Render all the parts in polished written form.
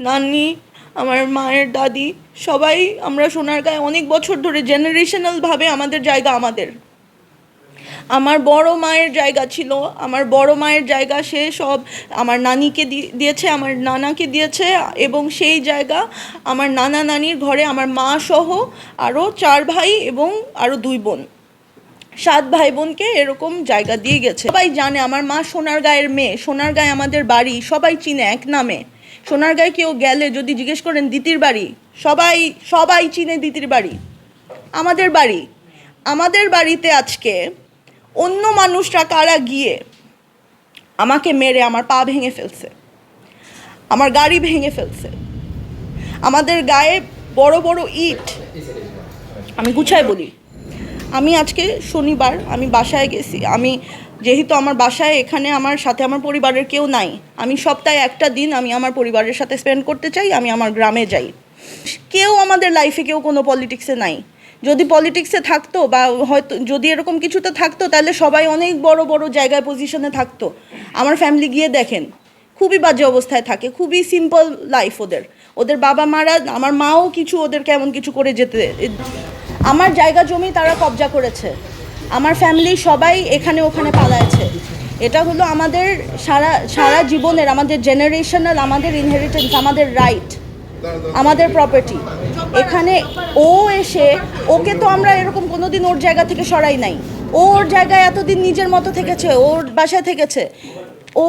নানি, আমার মায়ের দাদি, সবাই আমরা সোনারগাঁয়ে অনেক বছর ধরে জেনারেশনালভাবে আমাদের জায়গা আমাদের। আমার বড় মায়ের জায়গা ছিল, আমার বড় মায়ের জায়গা সে সব আমার নানিকে দিয়েছে, আমার নানাকে দিয়েছে, এবং সেই জায়গা আমার নানা নানির ঘরে আমার মা সহ আরও 4 ভাই এবং আরও 2 বোন, 7 ভাই বোনকে এরকম জায়গা দিয়ে গেছে। সবাই জানে আমার মা সোনারগাঁয়ের মেয়ে, সোনারগাঁয়ে আমাদের বাড়ি, সবাই চিনে এক নামে। সোনারগাঁয়ে কেউ গেলে যদি জিজ্ঞেস করেন দিতির বাড়ি, সবাই সবাই চিনে দিতির বাড়ি। আমাদের বাড়ি, আমাদের বাড়িতে আজকে অন্য মানুষরা কারা গিয়ে আমাকে মেরে আমার পা ভেঙে ফেলছে, আমার গাড়ি ভেঙে ফেলছে, আমাদের গায়ে বড় বড় ইট। আমি গুছায় বলি, আমি আজকে শনিবার আমি বাসায় গেছি। আমি যেহেতু আমার বাসায় এখানে আমার সাথে আমার পরিবারের কেউ নাই, আমি সপ্তাহে একটা দিন আমি আমার পরিবারের সাথে স্পেন্ড করতে চাই, আমি আমার গ্রামে যাই। কেউ আমাদের লাইফে কেউ কোনো পলিটিক্সে নাই। যদি পলিটিক্সে থাকতো বা হয়তো যদি এরকম কিছুতে থাকতো তাহলে সবাই অনেক বড় বড় জায়গায় পজিশনে থাকতো। আমার ফ্যামিলি গিয়ে দেখেন খুবই বাজে অবস্থায় থাকে, খুবই সিম্পল লাইফ ওদের। ওদের বাবা মারা, আমার মাও কিছু ওদের কেমন কিছু করে যেতে, আমার জায়গা জমি তারা কবজা করেছে, আমার ফ্যামিলি সবাই এখানে ওখানে পালায়েছে। এটা হলো আমাদের সারা সারা জীবনের, আমাদের জেনারেশনাল, আমাদের ইনহেরিটেন্স, আমাদের রাইট, আমাদের প্রপার্টি। এখানে ও এসে, ওকে তো আমরা এরকম কোনোদিন ওর জায়গা থেকে সরাই নাই। ওর জায়গায় এতদিন নিজের মতো থেকেছে, ওর বাসায় থেকেছে। ও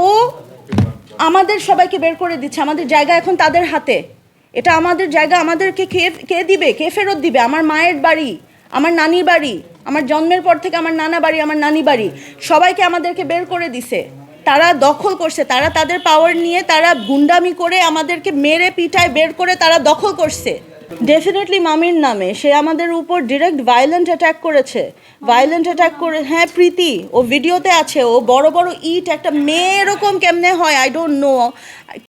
আমাদের সবাইকে বের করে দিচ্ছে, আমাদের জায়গা এখন তাদের হাতে। এটা আমাদের জায়গা, আমাদেরকে কে দিবে, কে ফেরত দিবে? আমার মায়ের বাড়ি, আমার নানির বাড়ি, আমার জন্মের পর থেকে আমার নানা বাড়ি, আমার নানি বাড়ি, সবাইকে আমাদেরকে বের করে দিছে। তারা দখল করছে, তারা তাদের পাওয়ার নিয়ে তারা গুন্ডামি করে আমাদেরকে মেরে পিটায় বের করে তারা দখল করছে। ডেফিনেটলি মামির নামে সে আমাদের উপর ডিরেক্ট ভায়োলেন্ট অ্যাটাক করেছে, ভায়োলেন্ট অ্যাটাক করে। হ্যাঁ, প্রীতি ও ভিডিওতে আছে, ও বড় বড় ইট, একটা মেয়ে এরকম কেমনে হয় আই ডোন্ট নো।